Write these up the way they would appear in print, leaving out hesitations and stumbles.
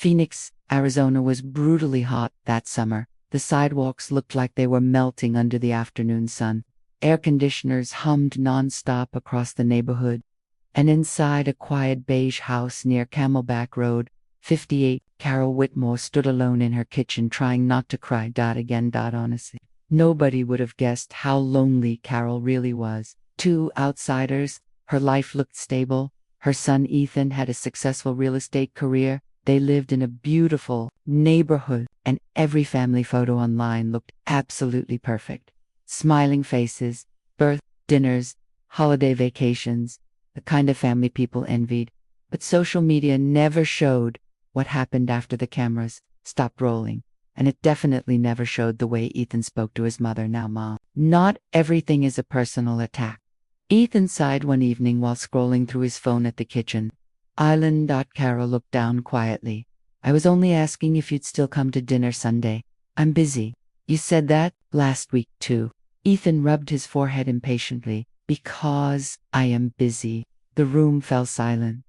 Phoenix, Arizona was brutally hot that summer. The sidewalks looked like they were melting under the afternoon sun. Air conditioners hummed nonstop across the neighborhood. And inside a quiet beige house near Camelback Road, 58, Carol Whitmore stood alone in her kitchen trying not to cry. Honestly, nobody would have guessed how lonely Carol really was. To outsiders, her life looked stable. Her son Ethan had a successful real estate career. They lived in a beautiful neighborhood, and every family photo online looked absolutely perfect. Smiling faces, birth, dinners, holiday vacations, the kind of family people envied. But social media never showed what happened after the cameras stopped rolling. And it definitely never showed the way Ethan spoke to his mother. Now, Mom, not everything is a personal attack. Ethan sighed one evening while scrolling through his phone at the kitchen. Island. Carol looked down quietly. I was only asking if you'd still come to dinner Sunday. I'm busy. You said that last week, too. Ethan rubbed his forehead impatiently. Because I am busy. The room fell silent.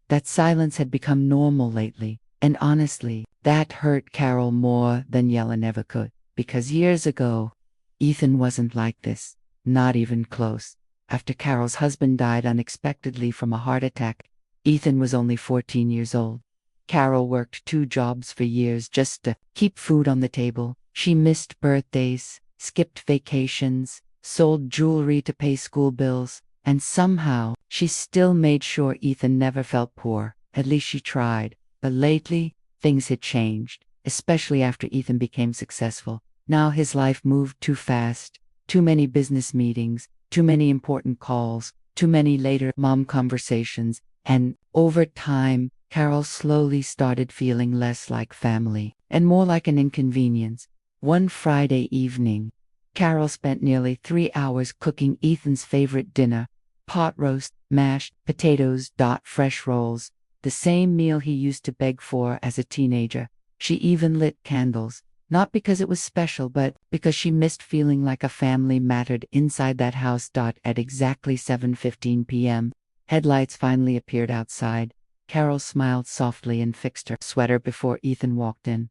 That silence had become normal lately, and honestly, that hurt Carol more than yelling ever could. Because years ago, Ethan wasn't like this. Not even close. After Carol's husband died unexpectedly from a heart attack, Ethan was only 14 years old. Carol worked 2 jobs for years just to keep food on the table. She missed birthdays, skipped vacations, sold jewelry to pay school bills, and somehow she still made sure Ethan never felt poor. At least she tried. But lately, things had changed, especially after Ethan became successful. Now his life moved too fast. Too many business meetings, too many important calls, too many later mom conversations, and over time, Carol slowly started feeling less like family and more like an inconvenience. One Friday evening, Carol spent nearly 3 hours cooking Ethan's favorite dinner, pot roast, mashed potatoes, fresh rolls, the same meal he used to beg for as a teenager. She even lit candles, not because it was special, but because she missed feeling like a family mattered inside that house. At exactly 7:15 p.m., headlights finally appeared outside. Carol smiled softly and fixed her sweater before Ethan walked in.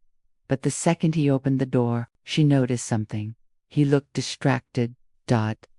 But the second he opened the door, she noticed something. He looked distracted,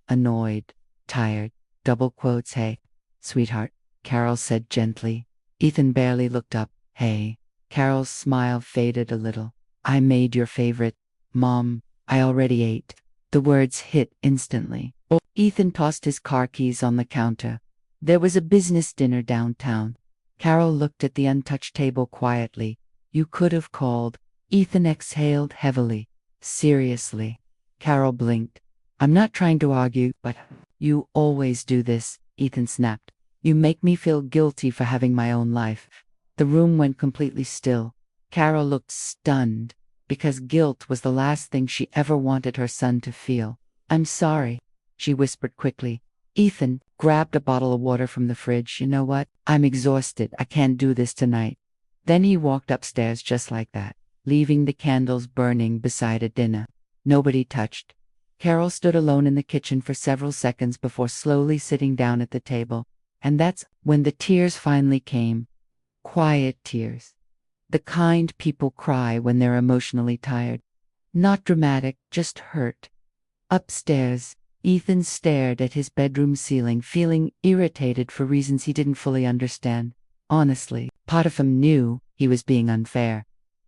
annoyed, tired. Hey, sweetheart, Carol said gently. Ethan barely looked up. Hey. Carol's smile faded a little. I made your favorite. Mom, I already ate. The words hit instantly. Ethan tossed his car keys on the counter. There was a business dinner downtown. Carol looked at the untouched table quietly. You could have called. Ethan exhaled heavily. Seriously. Carol blinked. I'm not trying to argue, but you always do this, Ethan snapped. You make me feel guilty for having my own life. The room went completely still. Carol looked stunned, because guilt was the last thing she ever wanted her son to feel. I'm sorry, she whispered quickly. Ethan grabbed a bottle of water from the fridge. You know what? I'm exhausted. I can't do this tonight. Then he walked upstairs just like that, leaving the candles burning beside a dinner nobody touched. Carol stood alone in the kitchen for several seconds before slowly sitting down at the table. And that's when the tears finally came. Quiet tears. The kind people cry when they're emotionally tired. Not dramatic, just hurt. Upstairs, Ethan stared at his bedroom ceiling, feeling irritated for reasons he didn't fully understand. Honestly, part of him knew he was being unfair.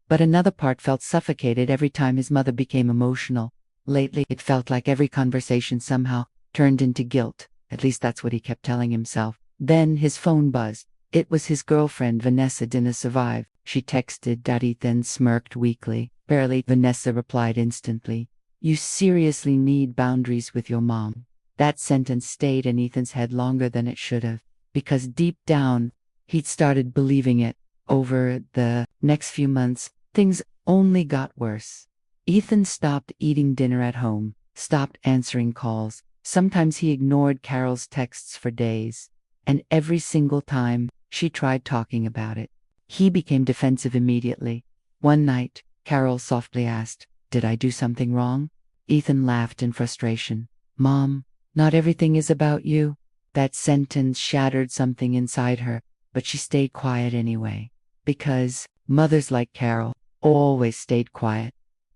But another part felt suffocated every time his mother became emotional. Lately, it felt like every conversation somehow turned into guilt. At least that's what he kept telling himself. Then his phone buzzed. It was his girlfriend, Vanessa. Didn't survive. She texted. Ethan smirked weakly. Barely. Vanessa replied instantly. You seriously need boundaries with your mom. That sentence stayed in Ethan's head longer than it should have, because deep down, he'd started believing it. Over the next few months, things only got worse. Ethan stopped eating dinner at home, stopped answering calls. Sometimes he ignored Carol's texts for days. And every single time she tried talking about it, he became defensive immediately. One night, Carol softly asked, Did I do something wrong? Ethan laughed in frustration. Mom, not everything is about you. That sentence shattered something inside her, but she stayed quiet anyway. Because Mothers like Carol always stayed quiet,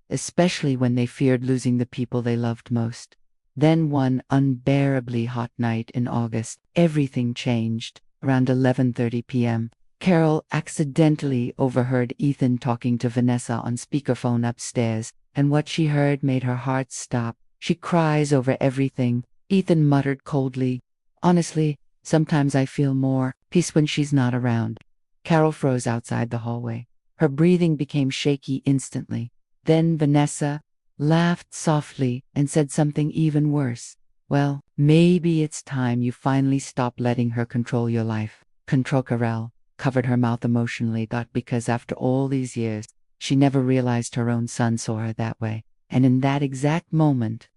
especially when they feared losing the people they loved most. Then one unbearably hot night in August, everything changed. Around 11:30 p.m., Carol accidentally overheard Ethan talking to Vanessa on speakerphone upstairs, and what she heard made her heart stop. "She cries over everything," Ethan muttered coldly. "Honestly, sometimes I feel more peace when she's not around." Carol froze outside the hallway. Her breathing became shaky instantly. Then Vanessa laughed softly and said something even worse. "Well, maybe it's time you finally stop letting her control your life." Carol covered her mouth emotionally, thought because after all these years, she never realized her own son saw her that way. And in that exact moment,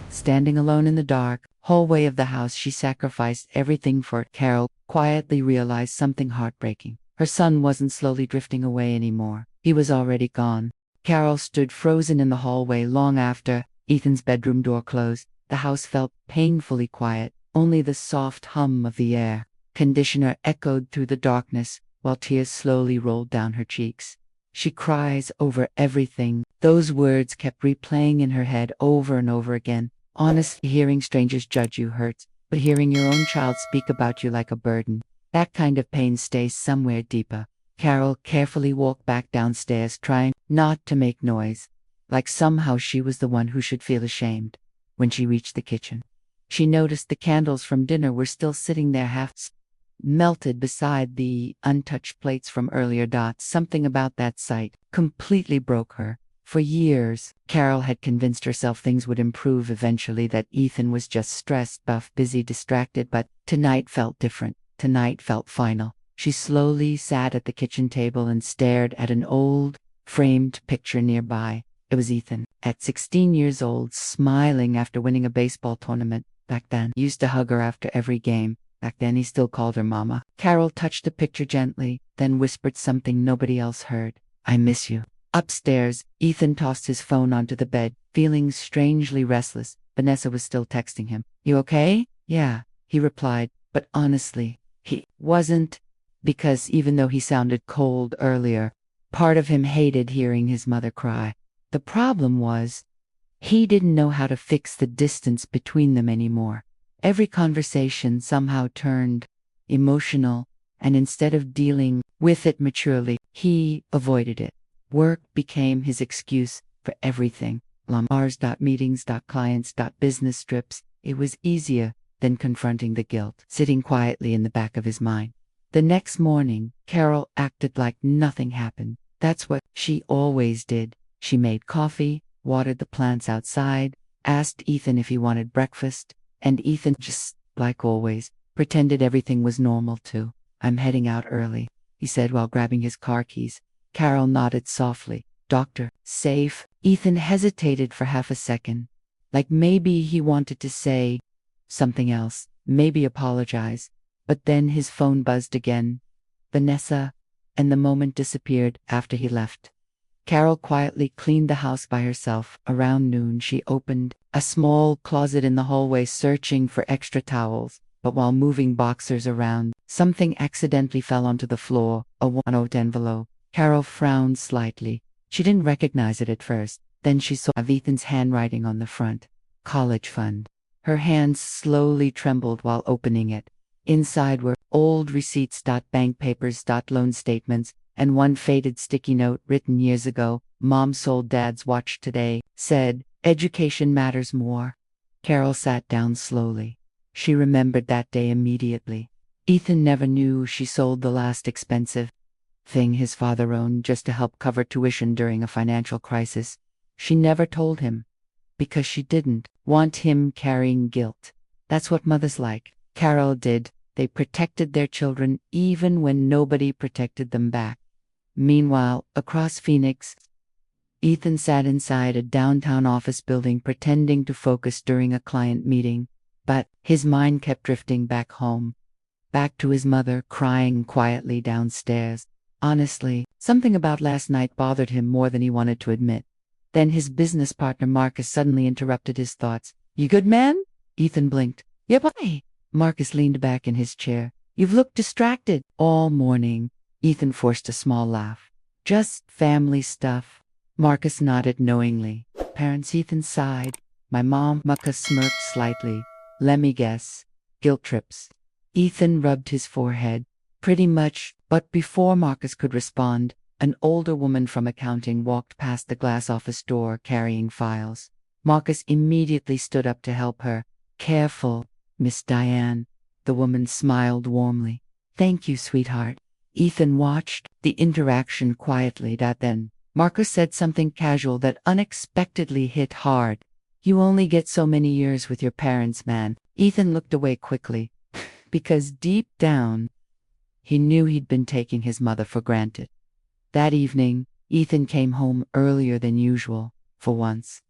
standing alone in the dark hallway of the house she sacrificed everything for, Carol quietly realized something heartbreaking. Her son wasn't slowly drifting away anymore. He was already gone. Carol stood frozen in the hallway long after Ethan's bedroom door closed. The house felt painfully quiet. Only the soft hum of the air conditioner echoed through the darkness, while tears slowly rolled down her cheeks. "She cries over everything." Those words kept replaying in her head over and over again. Honestly, hearing strangers judge you hurts, but hearing your own child speak about you like a burden, that kind of pain stays somewhere deeper. Carol carefully walked back downstairs, trying not to make noise, like somehow she was the one who should feel ashamed. When she reached the kitchen, she noticed the candles from dinner were still sitting there half melted beside the untouched plates from earlier. Something about that sight completely broke her. For years, Carol had convinced herself things would improve eventually, that Ethan was just stressed, buff, busy, distracted, but tonight felt different. Tonight felt final. She slowly sat at the kitchen table and stared at an old, framed picture nearby. It was Ethan, at 16 years old, smiling after winning a baseball tournament. Back then, he used to hug her after every game. Back then, he still called her Mama. Carol touched the picture gently, then whispered something nobody else heard. "I miss you." Upstairs, Ethan tossed his phone onto the bed, feeling strangely restless. Vanessa was still texting him. "You okay?" "Yeah," he replied, but honestly, he wasn't, because even though he sounded cold earlier, part of him hated hearing his mother cry. The problem was, he didn't know how to fix the distance between them anymore. Every conversation somehow turned emotional, and instead of dealing with it maturely, he avoided it. Work became his excuse for everything. Lamars, meetings, clients, business trips. It was easier than confronting the guilt sitting quietly in the back of his mind. The next morning, Carol acted like nothing happened. That's what she always did. She made coffee, watered the plants outside, asked Ethan if he wanted breakfast, and Ethan, just like always, pretended everything was normal too. "I'm heading out early," he said while grabbing his car keys. Carol nodded softly. "Doctor, safe?" Ethan hesitated for half a second, like maybe he wanted to say something else, maybe apologize. But then his phone buzzed again. Vanessa, and the moment disappeared after he left. Carol quietly cleaned the house by herself. Around noon, she opened a small closet in the hallway, searching for extra towels. But while moving boxers around, something accidentally fell onto the floor, a one-note envelope. Carol frowned slightly. She didn't recognize it at first. Then she saw Ethan's handwriting on the front. "College fund." Her hands slowly trembled while opening it. Inside were old receipts, bank papers, loan statements, and one faded sticky note written years ago. "Mom sold Dad's watch today. Said, education matters more." Carol sat down slowly. She remembered that day immediately. Ethan never knew she sold the last expensive thing his father owned just to help cover tuition during a financial crisis. She never told him, because she didn't want him carrying guilt. That's what mothers like. Carol did. They protected their children even when nobody protected them back. Meanwhile, across Phoenix, Ethan sat inside a downtown office building pretending to focus during a client meeting, but his mind kept drifting back home, back to his mother crying quietly downstairs. Honestly, something about last night bothered him more than he wanted to admit. Then his business partner Marcus suddenly interrupted his thoughts. "You good, man?" Ethan blinked. "Yep, hi." Marcus leaned back in his chair. "You've looked distracted all morning." Ethan forced a small laugh. Just family stuff. Marcus nodded knowingly. Parents, Ethan sighed. My mom, Marcus smirked slightly. Let me guess. Guilt trips. Ethan rubbed his forehead. Pretty much, but before Marcus could respond, an older woman from accounting walked past the glass office door carrying files. Marcus immediately stood up to help her. Careful, Miss Diane. The woman smiled warmly. Thank you, sweetheart. Ethan watched the interaction quietly. Then Marcus said something casual that unexpectedly hit hard. You only get so many years with your parents, man. Ethan looked away quickly, because deep down, he knew he'd been taking his mother for granted. That evening, Ethan came home earlier than usual, for once.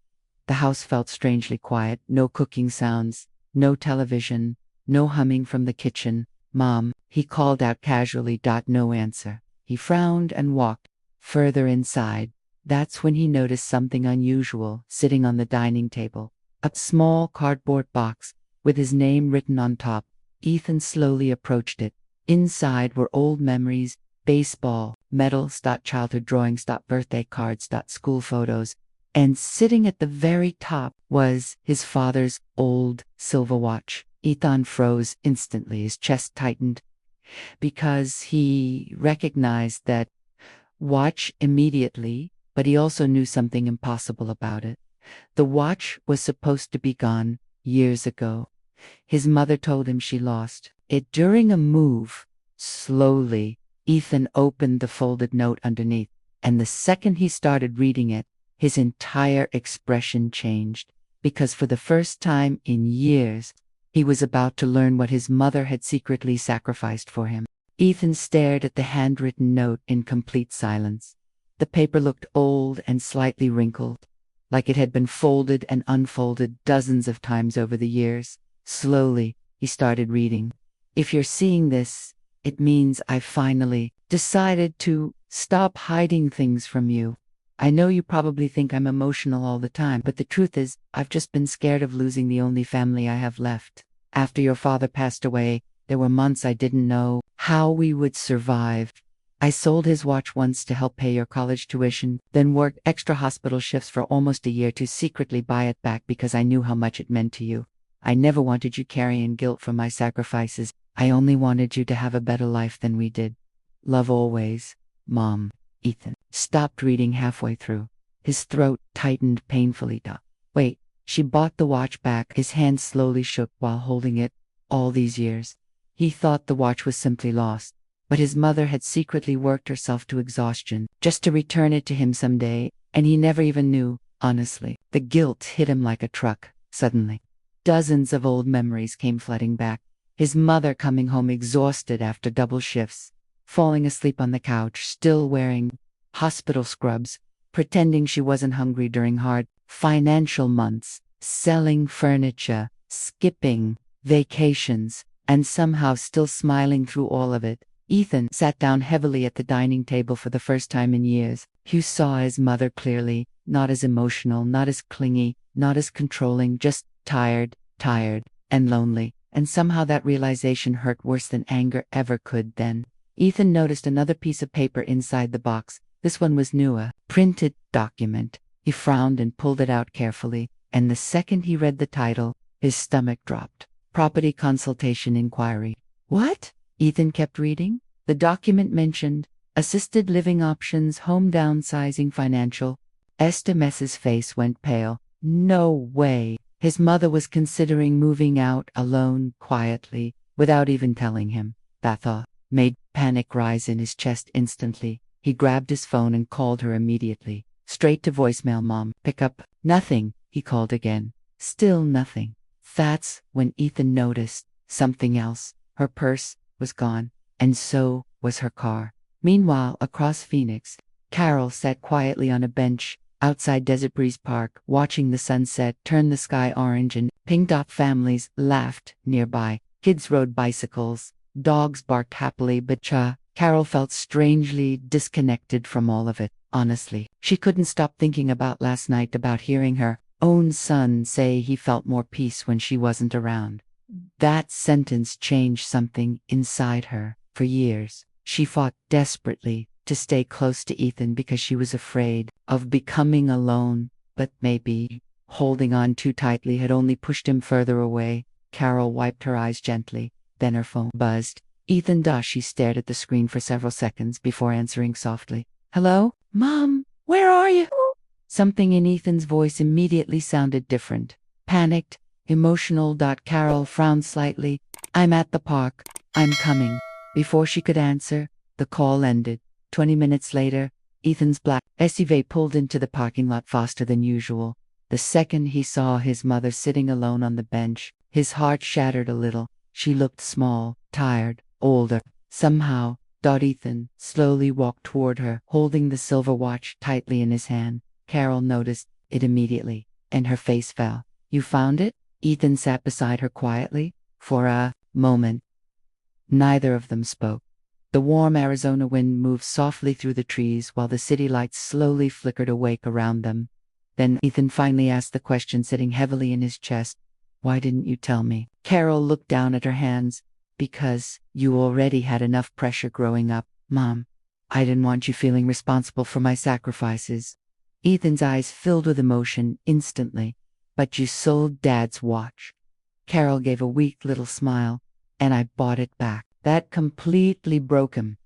The house felt strangely quiet, no cooking sounds, no television, no humming from the kitchen. Mom, he called out casually. No answer. He frowned and walked further inside. That's when he noticed something unusual sitting on the dining table. A small cardboard box with his name written on top. Ethan slowly approached it. Inside were old memories, baseball, medals, childhood drawings, birthday cards, school photos. And sitting at the very top was his father's old silver watch. Ethan froze instantly, his chest tightened, because he recognized that watch immediately, but he also knew something impossible about it. The watch was supposed to be gone years ago. His mother told him she lost it during a move. Slowly, Ethan opened the folded note underneath, and the second he started reading it, his entire expression changed, because for the first time in years, he was about to learn what his mother had secretly sacrificed for him. Ethan stared at the handwritten note in complete silence. The paper looked old and slightly wrinkled, like it had been folded and unfolded dozens of times over the years. Slowly, he started reading. If you're seeing this, it means I finally decided to stop hiding things from you. I know you probably think I'm emotional all the time, but the truth is, I've just been scared of losing the only family I have left. After your father passed away, there were months I didn't know how we would survive. I sold his watch once to help pay your college tuition, then worked extra hospital shifts for almost a year to secretly buy it back because I knew how much it meant to you. I never wanted you carrying guilt for my sacrifices. I only wanted you to have a better life than we did. Love always, Mom. Ethan stopped reading halfway through. His throat tightened painfully. Wait, she bought the watch back. His hand slowly shook while holding it. All these years, he thought the watch was simply lost, but his mother had secretly worked herself to exhaustion just to return it to him someday, and he never even knew, honestly. The guilt hit him like a truck, suddenly. Dozens of old memories came flooding back. His mother coming home exhausted after double shifts, falling asleep on the couch, still wearing hospital scrubs, pretending she wasn't hungry during hard financial months, selling furniture, skipping vacations, and somehow still smiling through all of it. Ethan sat down heavily at the dining table for the first time in years. He saw his mother clearly, not as emotional, not as clingy, not as controlling, just tired, and lonely. And somehow that realization hurt worse than anger ever could then. Ethan noticed another piece of paper inside the box. This one was new, a printed document. He frowned and pulled it out carefully, and the second he read the title, his stomach dropped. Property Consultation Inquiry. What? Ethan kept reading. The document mentioned assisted living options, home downsizing, financial. Estemes's face went pale. No way. His mother was considering moving out alone, quietly, without even telling him. That thought made panic rise in his chest instantly. He grabbed his phone and called her immediately. Straight to voicemail. Mom, pick up. Nothing, he called again. Still nothing. That's when Ethan noticed something else. Her purse was gone, and so was her car. Meanwhile, across Phoenix, Carol sat quietly on a bench outside Desert Breeze Park, watching the sunset turn the sky orange, and pink dot families laughed nearby. Kids rode bicycles. Dogs barked happily, but Carol felt strangely disconnected from all of it, honestly. She couldn't stop thinking about last night, about hearing her own son say he felt more peace when she wasn't around. That sentence changed something inside her. For years, she fought desperately to stay close to Ethan because she was afraid of becoming alone, but maybe holding on too tightly had only pushed him further away. Carol wiped her eyes gently, then her phone buzzed. Ethan. She stared at the screen for several seconds before answering softly. Hello? Mom, where are you? Something in Ethan's voice immediately sounded different. Panicked, emotional. Carol frowned slightly. I'm at the park. I'm coming. Before she could answer, the call ended. 20 minutes later, Ethan's black SUV pulled into the parking lot faster than usual. The second he saw his mother sitting alone on the bench, his heart shattered a little. She looked small, tired, older. Somehow, Ethan slowly walked toward her, holding the silver watch tightly in his hand. Carol noticed it immediately, and her face fell. You found it? Ethan sat beside her quietly. For a moment, neither of them spoke. The warm Arizona wind moved softly through the trees while the city lights slowly flickered awake around them. Then Ethan finally asked the question sitting heavily in his chest. Why didn't you tell me? Carol looked down at her hands. Because you already had enough pressure growing up, Mom. I didn't want you feeling responsible for my sacrifices. Ethan's eyes filled with emotion instantly. But you sold Dad's watch. Carol gave a weak little smile, and I bought it back. That completely broke him.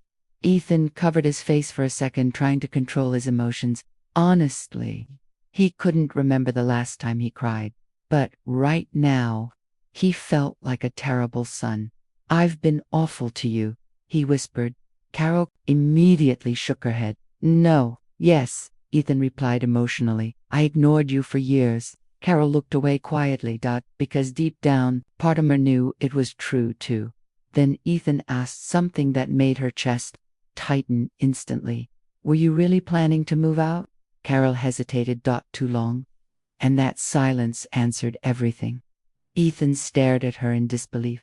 Ethan covered his face for a second, trying to control his emotions. Honestly, he couldn't remember the last time he cried. But right now, he felt like a terrible son. I've been awful to you, he whispered. Carol immediately shook her head. No, yes, Ethan replied emotionally. I ignored you for years. Carol looked away quietly, because deep down, part of her knew it was true too. Then Ethan asked something that made her chest tighten instantly. Were you really planning to move out? Carol hesitated. Too long. And that silence answered everything. Ethan stared at her in disbelief.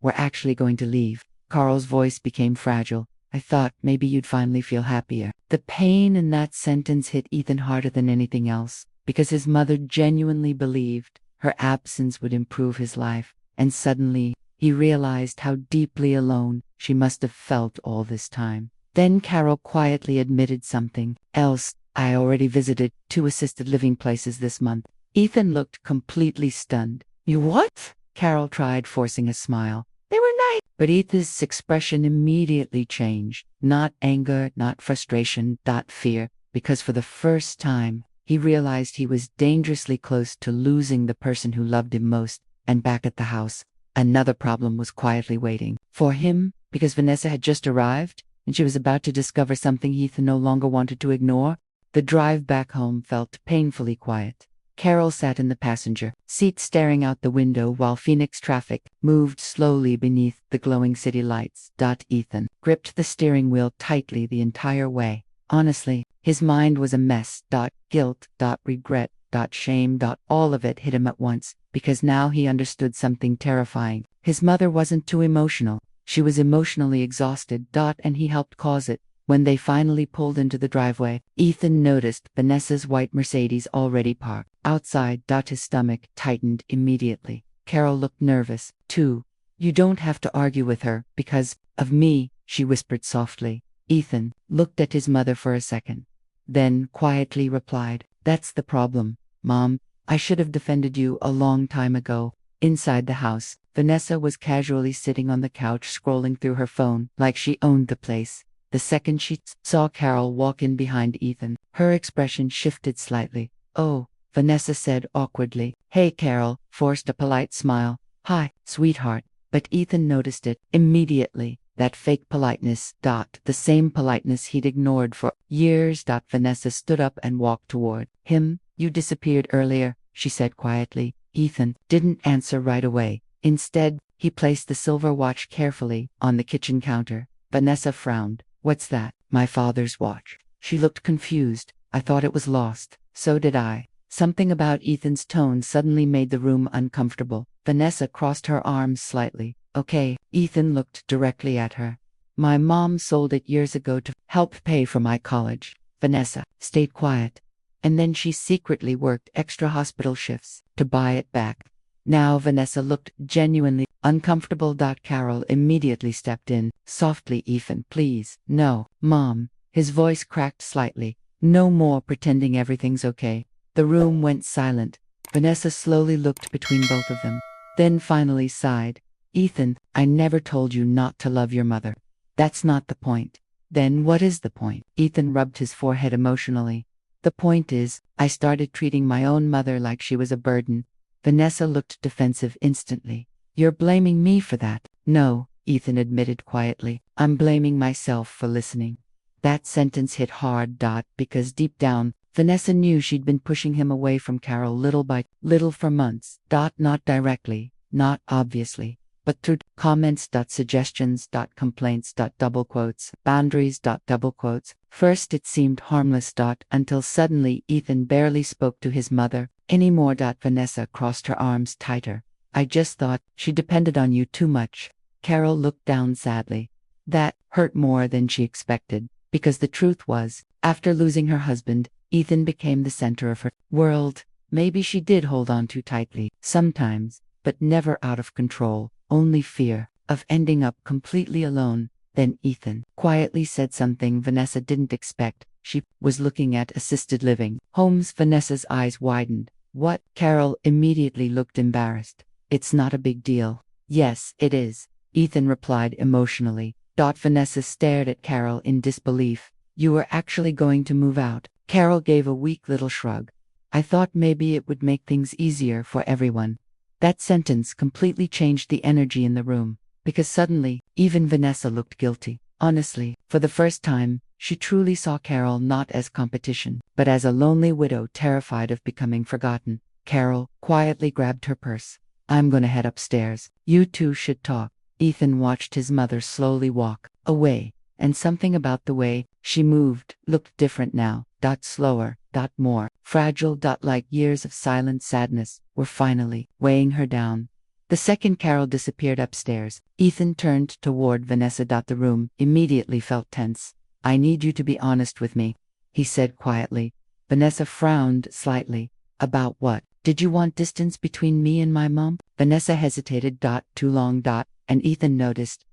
We're actually going to leave. Carl's voice became fragile. I thought maybe you'd finally feel happier. The pain in that sentence hit Ethan harder than anything else, because his mother genuinely believed her absence would improve his life, and suddenly he realized how deeply alone she must have felt all this time. Then Carol quietly admitted something else. I already visited 2 assisted living places this month. Ethan looked completely stunned. You what? Carol tried forcing a smile. They were nice. But Ethan's expression immediately changed. Not anger, not frustration, fear. Because for the first time, he realized he was dangerously close to losing the person who loved him most. And back at the house, another problem was quietly waiting for him, because Vanessa had just arrived, and she was about to discover something Ethan no longer wanted to ignore. The drive back home felt painfully quiet. Carol sat in the passenger seat staring out the window while Phoenix traffic moved slowly beneath the glowing city lights. Ethan gripped the steering wheel tightly the entire way. Honestly, his mind was a mess. Guilt, regret, shame, all of it hit him at once, because now he understood something terrifying. His mother wasn't too emotional. She was emotionally exhausted. And he helped cause it. When they finally pulled into the driveway, Ethan noticed Vanessa's white Mercedes already parked outside. His stomach tightened immediately. Carol looked nervous, too. You don't have to argue with her, because of me, she whispered softly. Ethan looked at his mother for a second, then quietly replied, That's the problem, Mom. I should have defended you a long time ago. Inside the house, Vanessa was casually sitting on the couch scrolling through her phone like she owned the place. The second she saw Carol walk in behind Ethan, her expression shifted slightly. Oh, Vanessa said awkwardly. Hey Carol, forced a polite smile. Hi, sweetheart. But Ethan noticed it immediately. That fake politeness. The same politeness he'd ignored for years. Vanessa stood up and walked toward him. You disappeared earlier, she said quietly. Ethan didn't answer right away. Instead, he placed the silver watch carefully on the kitchen counter. Vanessa frowned. What's that? My father's watch. She looked confused. I thought it was lost. So did I. Something about Ethan's tone suddenly made the room uncomfortable. Vanessa crossed her arms slightly. Okay. Ethan looked directly at her. My mom sold it years ago to help pay for my college. Vanessa stayed quiet. And then she secretly worked extra hospital shifts to buy it back. Now Vanessa looked genuinely uncomfortable. Carol immediately stepped in. Softly, Ethan, please. No, Mom. His voice cracked slightly. No more pretending everything's okay. The room went silent. Vanessa slowly looked between both of them, then finally sighed. Ethan, I never told you not to love your mother. That's not the point. Then what is the point? Ethan rubbed his forehead emotionally. The point is, I started treating my own mother like she was a burden. Vanessa looked defensive instantly. You're blaming me for that. No, Ethan admitted quietly. I'm blaming myself for listening. That sentence hit hard. Because deep down, Vanessa knew she'd been pushing him away from Carol little by little for months. Not directly, not obviously, but through comments, suggestions, complaints, double quotes, boundaries, double quotes. First it seemed harmless, until suddenly Ethan barely spoke to his mother anymore. Vanessa crossed her arms tighter. I just thought she depended on you too much. Carol looked down sadly. That hurt more than she expected, because the truth was, after losing her husband, Ethan became the center of her world. Maybe she did hold on too tightly, sometimes, but never out of control. Only fear of ending up completely alone. Then Ethan quietly said something Vanessa didn't expect. She was looking at assisted living homes. Vanessa's eyes widened. What? Carol immediately looked embarrassed. It's not a big deal. Yes, it is, Ethan replied emotionally. Vanessa stared at Carol in disbelief. You were actually going to move out? Carol gave a weak little shrug. I thought maybe it would make things easier for everyone. That sentence completely changed the energy in the room, because suddenly, even Vanessa looked guilty. Honestly, for the first time, she truly saw Carol not as competition, but as a lonely widow terrified of becoming forgotten. Carol quietly grabbed her purse. I'm gonna head upstairs. You two should talk. Ethan watched his mother slowly walk away, and something about the way she moved looked different now. Slower, more fragile. Like years of silent sadness were finally weighing her down. The second Carol disappeared upstairs, Ethan turned toward Vanessa. The room immediately felt tense. I need you to be honest with me, he said quietly. Vanessa frowned slightly. About what? Did you want distance between me and my mom? Vanessa hesitated. Too long. And Ethan noticed.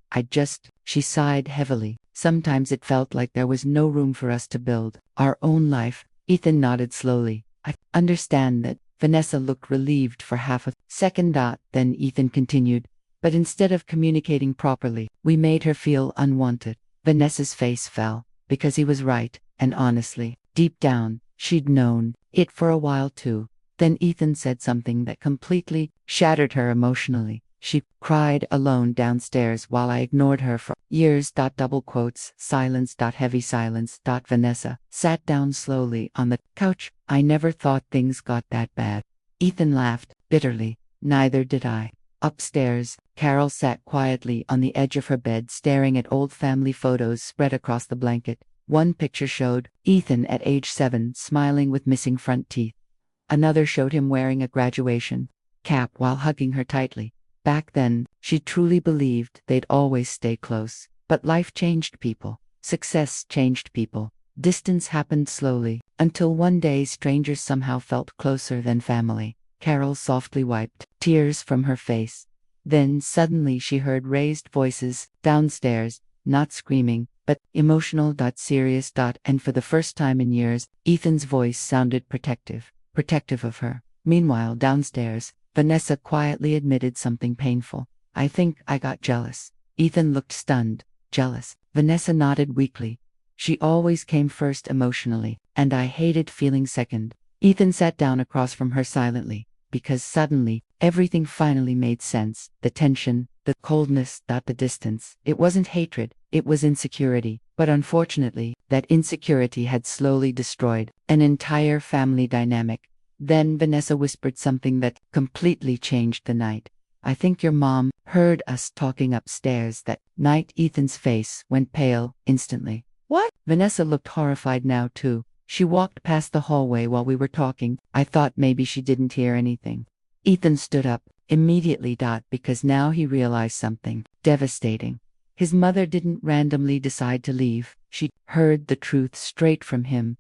She sighed heavily. Sometimes it felt like there was no room for us to build our own life. Ethan nodded slowly. I understand that. Vanessa looked relieved for half a second. Then Ethan continued. But instead of communicating properly, we made her feel unwanted. Vanessa's face fell, because he was right, and honestly, deep down, she'd known it for a while too. Then Ethan said something that completely shattered her emotionally. She cried alone downstairs while I ignored her for years. Double quotes, silence. Heavy silence. Vanessa sat down slowly on the couch. I never thought things got that bad. Ethan laughed bitterly. Neither did I. Upstairs, Carol sat quietly on the edge of her bed staring at old family photos spread across the blanket. One picture showed Ethan at age 7 smiling with missing front teeth. Another showed him wearing a graduation cap while hugging her tightly. Back then, she truly believed they'd always stay close. But life changed people. Success changed people. Distance happened slowly, until one day strangers somehow felt closer than family. Carol softly wiped tears from her face. Then suddenly she heard raised voices downstairs, not screaming, but emotional. Serious. And for the first time in years, Ethan's voice sounded protective of her. Meanwhile, downstairs, Vanessa quietly admitted something painful. I think I got jealous. Ethan looked stunned. Jealous? Vanessa nodded weakly. She always came first emotionally, and I hated feeling second. Ethan sat down across from her silently, because suddenly, everything finally made sense. The tension, the coldness, the distance. It wasn't hatred, it was insecurity. But unfortunately, that insecurity had slowly destroyed an entire family dynamic. Then Vanessa whispered something that completely changed the night. I think your mom heard us talking upstairs that night. Ethan's face went pale instantly. What? Vanessa looked horrified now too. She walked past the hallway while we were talking. I thought maybe she didn't hear anything. Ethan stood up immediately. Because now he realized something devastating. His mother didn't randomly decide to leave. She heard the truth straight from him.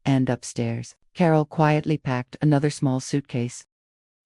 And upstairs, Carol quietly packed another small suitcase.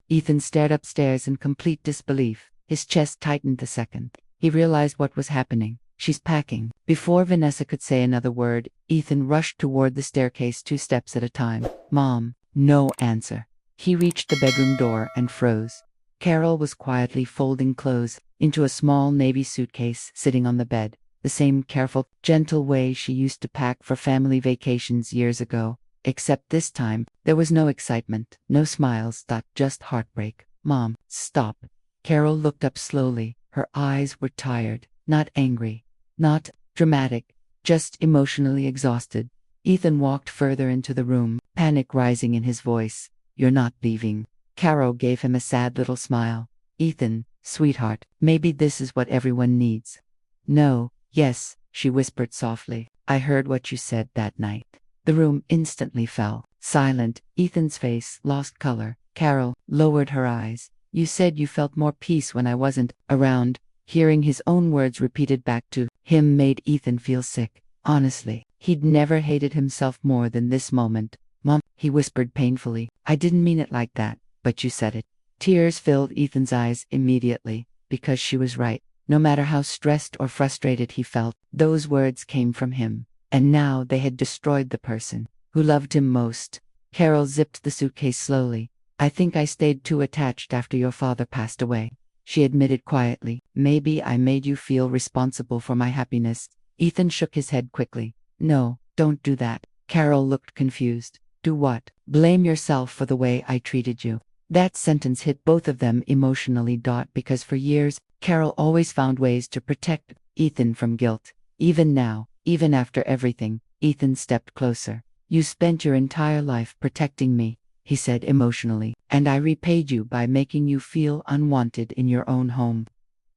Ethan stared upstairs in complete disbelief. His chest tightened the second he realized what was happening. She's packing. Before Vanessa could say another word, Ethan rushed toward the staircase 2 steps at a time. Mom. No answer. He reached the bedroom door and froze. Carol was quietly folding clothes into a small navy suitcase sitting on the bed, the same careful, gentle way she used to pack for family vacations years ago. Except this time, there was no excitement, no smiles, just heartbreak. Mom, stop. Carol looked up slowly. Her eyes were tired, not angry, not dramatic, just emotionally exhausted. Ethan walked further into the room, panic rising in his voice. You're not leaving. Carol gave him a sad little smile. Ethan, sweetheart, maybe this is what everyone needs. No, yes, she whispered softly. I heard what you said that night. The room instantly fell silent. Ethan's face lost color. Carol lowered her eyes. You said you felt more peace when I wasn't around. Hearing his own words repeated back to him made Ethan feel sick. Honestly, he'd never hated himself more than this moment. Mom, he whispered painfully, I didn't mean it like that, but you said it. Tears filled Ethan's eyes immediately, because she was right. No matter how stressed or frustrated he felt, those words came from him. And now they had destroyed the person who loved him most. Carol zipped the suitcase slowly. I think I stayed too attached after your father passed away. She admitted quietly. Maybe I made you feel responsible for my happiness. Ethan shook his head quickly. No, don't do that. Carol looked confused. Do what? Blame yourself for the way I treated you. That sentence hit both of them emotionally. Because for years, Carol always found ways to protect Ethan from guilt. Even now, even after everything, Ethan stepped closer. You spent your entire life protecting me, he said emotionally, and I repaid you by making you feel unwanted in your own home.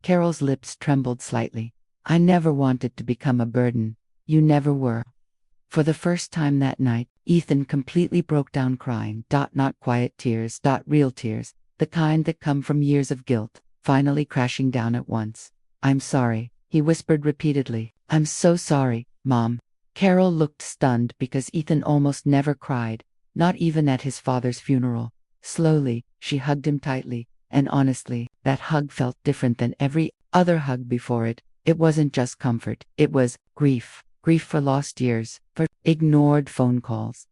Carol's lips trembled slightly. I never wanted to become a burden. You never were. For the first time that night, Ethan completely broke down crying. Not quiet tears, real tears, the kind that come from years of guilt, finally crashing down at once. I'm sorry, he whispered repeatedly. I'm so sorry, Mom. Carol looked stunned because Ethan almost never cried, not even at his father's funeral. Slowly, she hugged him tightly, and honestly, that hug felt different than every other hug before it. It wasn't just comfort, it was grief. Grief for lost years, for ignored phone calls,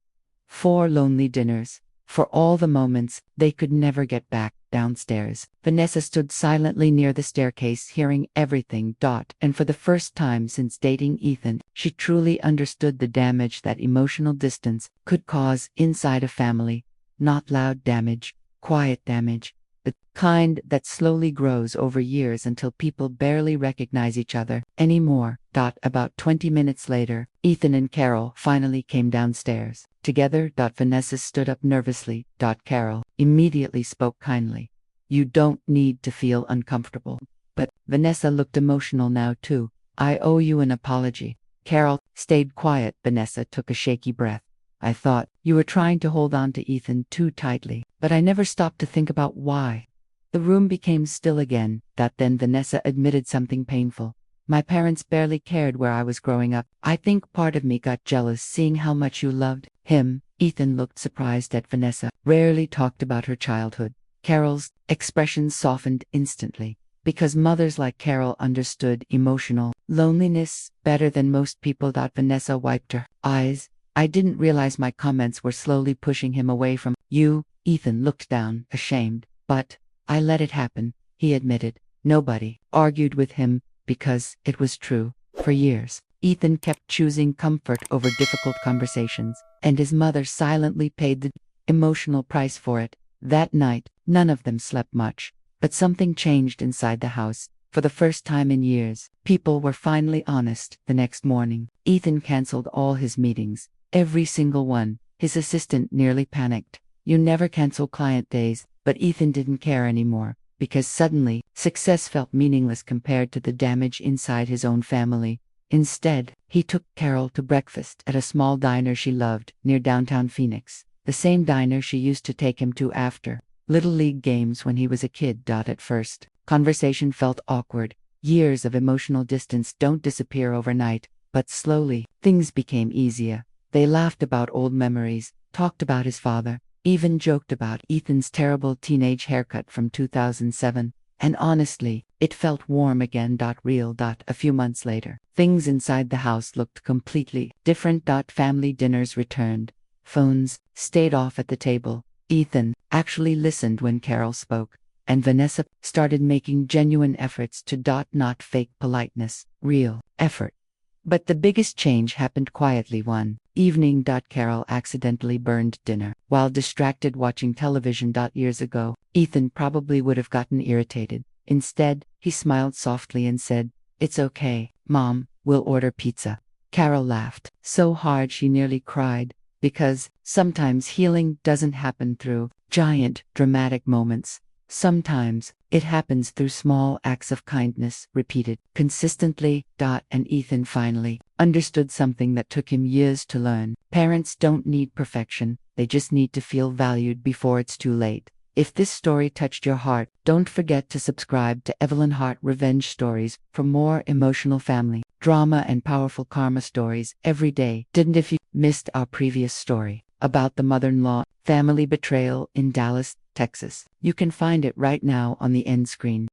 for lonely dinners, for all the moments they could never get back. Downstairs, Vanessa stood silently near the staircase, hearing everything. And for the first time since dating Ethan, she truly understood the damage that emotional distance could cause inside a family. Not loud damage, quiet damage. The kind that slowly grows over years until people barely recognize each other anymore. About 20 minutes later, Ethan and Carol finally came downstairs. Together. Vanessa stood up nervously. Carol immediately spoke kindly. You don't need to feel uncomfortable. But Vanessa looked emotional now too. I owe you an apology. Carol stayed quiet. Vanessa took a shaky breath. I thought you were trying to hold on to Ethan too tightly, but I never stopped to think about why. The room became still again. Then Vanessa admitted something painful. My parents barely cared where I was growing up. I think part of me got jealous seeing how much you loved him. Ethan looked surprised at Vanessa. Rarely talked about her childhood. Carol's expression softened instantly, because mothers like Carol understood emotional loneliness better than most people. Vanessa wiped her eyes. I didn't realize my comments were slowly pushing him away from you. Ethan looked down, ashamed. But I let it happen, he admitted. Nobody argued with him, because it was true. For years, Ethan kept choosing comfort over difficult conversations, and his mother silently paid the emotional price for it. That night, none of them slept much, but something changed inside the house. For the first time in years, people were finally honest. The next morning, Ethan canceled all his meetings. Every single one. His assistant nearly panicked. You never cancel client days, but Ethan didn't care anymore, because suddenly, success felt meaningless compared to the damage inside his own family. Instead, he took Carol to breakfast at a small diner she loved, near downtown Phoenix. The same diner she used to take him to after Little League games when he was a kid. At first, conversation felt awkward. Years of emotional distance don't disappear overnight, but slowly, things became easier. They laughed about old memories, talked about his father, even joked about Ethan's terrible teenage haircut from 2007. And honestly, it felt warm again. Real. A few months later, things inside the house looked completely different. Family dinners returned. Phones stayed off at the table. Ethan actually listened when Carol spoke. And Vanessa started making genuine efforts to not fake politeness, real effort. But the biggest change happened quietly one evening. Carol accidentally burned dinner while distracted watching television. Years ago, Ethan probably would have gotten irritated. Instead, he smiled softly and said, "It's okay, Mom, we'll order pizza." Carol laughed so hard she nearly cried, because sometimes healing doesn't happen through giant, dramatic moments. Sometimes it happens through small acts of kindness, repeated consistently. And Ethan finally understood something that took him years to learn. Parents don't need perfection, they just need to feel valued before it's too late. If this story touched your heart, don't forget to subscribe to Evelyn Hart Revenge Stories for more emotional family, drama, and powerful karma stories every day. If you missed our previous story about the mother-in-law family betrayal in Dallas, Texas, you can find it right now on the end screen.